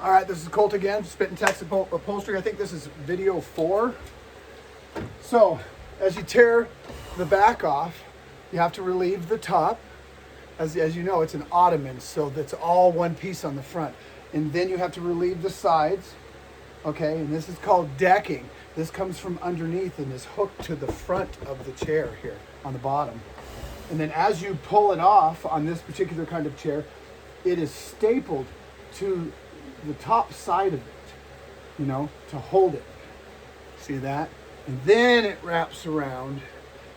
All right, this is Colt again, Spit and Text Upholstery. I think this is video 4. So, as you tear the back off, you have to relieve the top. As you know, it's an ottoman, so that's all one piece on the front. And then you have to relieve the sides, okay? And this is called decking. This comes from underneath and is hooked to the front of the chair here on the bottom. And then as you pull it off on this particular kind of chair, it is stapled to the top side of it, you know, to hold it. See that? And then it wraps around,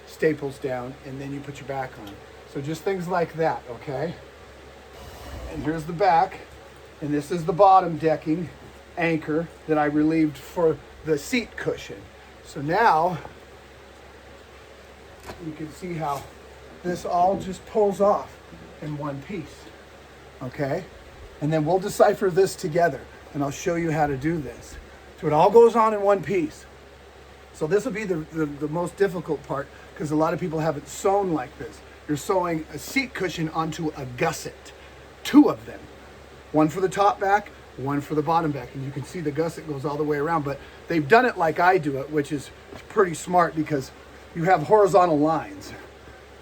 staples down, and then you put your back on. So just things like that, okay? And here's the back, and this is the bottom decking anchor that I relieved for the seat cushion. So now you can see how this all just pulls off in one piece, okay? And then we'll decipher this together, and I'll show you how to do this. So it all goes on in one piece. So this will be the most difficult part, because a lot of people have it sewn like this. You're sewing a seat cushion onto a gusset, 2 of them. One for the top back, one for the bottom back. And you can see the gusset goes all the way around, but they've done it like I do it, which is pretty smart because you have horizontal lines.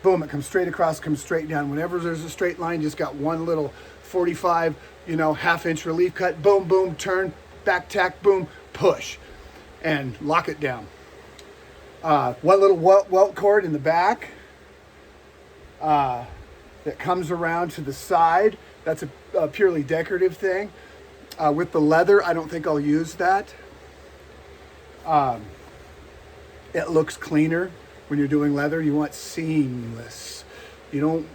Boom, it comes straight across, comes straight down. Whenever there's a straight line, just got one little 45, half-inch relief cut. Boom, boom, turn, back tack, boom, push, and lock it down. One little welt cord in the back that comes around to the side. That's a purely decorative thing. With the leather, I don't think I'll use that. It looks cleaner when you're doing leather. You want seamless. You don't.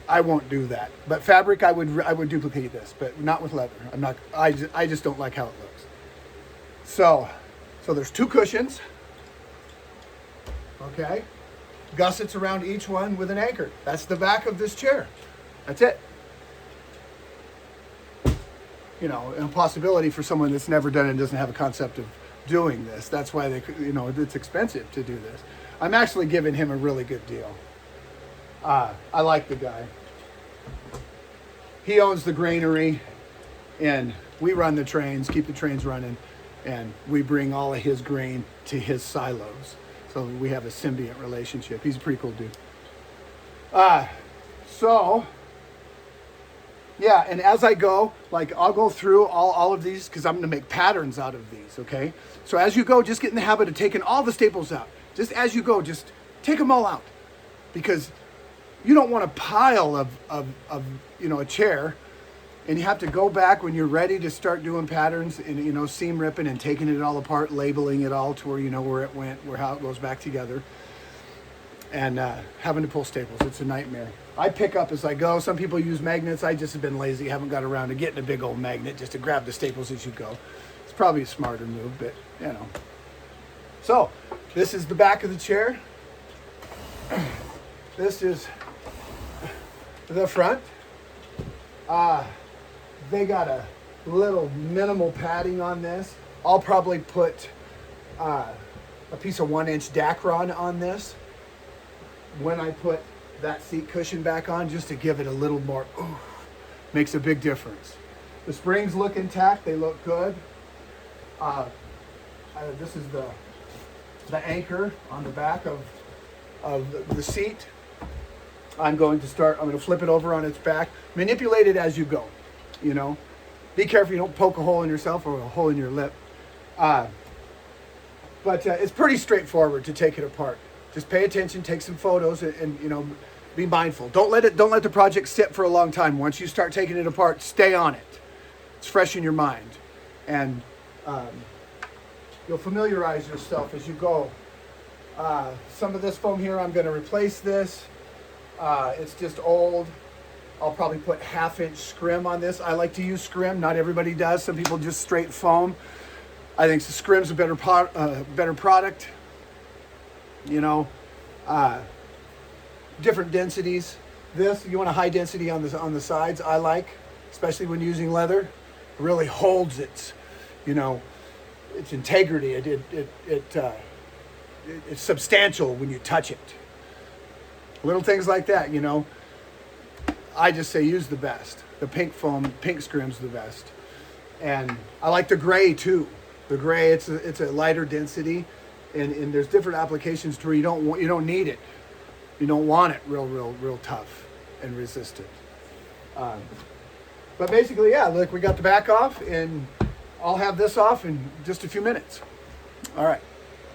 I won't do that. But fabric, I would duplicate this, but not with leather. I'm not. I just don't like how it looks. So there's 2 cushions. Okay. Gussets around each one with an anchor. That's the back of this chair. That's it. A possibility for someone that's never done it and doesn't have a concept of doing this. That's why it's expensive to do this. I'm actually giving him a really good deal. I like the guy. He owns the granary, and we run the trains, keep the trains running, and we bring all of his grain to his silos. So we have a symbiont relationship. He's a pretty cool dude. Yeah, and as I go, I'll go through all of these because I'm going to make patterns out of these, okay? So as you go, just get in the habit of taking all the staples out. Just as you go, just take them all out, because you don't want a pile of a chair, and you have to go back when you're ready to start doing patterns and, seam ripping and taking it all apart, labeling it all to where you know where it went, how it goes back together, and having to pull staples. It's a nightmare. I pick up as I go. Some people use magnets. I just have been lazy, haven't got around to getting a big old magnet just to grab the staples as you go. It's probably a smarter move, but So this is the back of the chair. This is the front. They got a little minimal padding on this. I'll probably put a piece of 1-inch Dacron on this when I put that seat cushion back on, just to give it a little more makes a big difference. The springs look intact, they look good. This is the anchor on the back of the seat. I'm going to flip it over on its back, manipulate it as you go, Be careful you don't poke a hole in yourself or a hole in your lip. But it's pretty straightforward to take it apart. Just pay attention, take some photos, and be mindful. Don't let the project sit for a long time. Once you start taking it apart, stay on it. It's fresh in your mind, and you'll familiarize yourself as you go. Some of this foam here, I'm going to replace this. It's just old. I'll probably put 1/2-inch scrim on this. I like to use scrim. Not everybody does. Some people just straight foam. I think the scrim's a better product. Different densities. You want a high density on the sides. I like, especially when using leather. It really holds its integrity. It's substantial when you touch it. Little things like that, I just say use the best. The pink foam, pink scrim's the best. And I like the gray too. The gray, it's a lighter density, and there's different applications to where you don't need it. You don't want it real tough and resistant. But basically, yeah, look, we got the back off, and I'll have this off in just a few minutes. All right.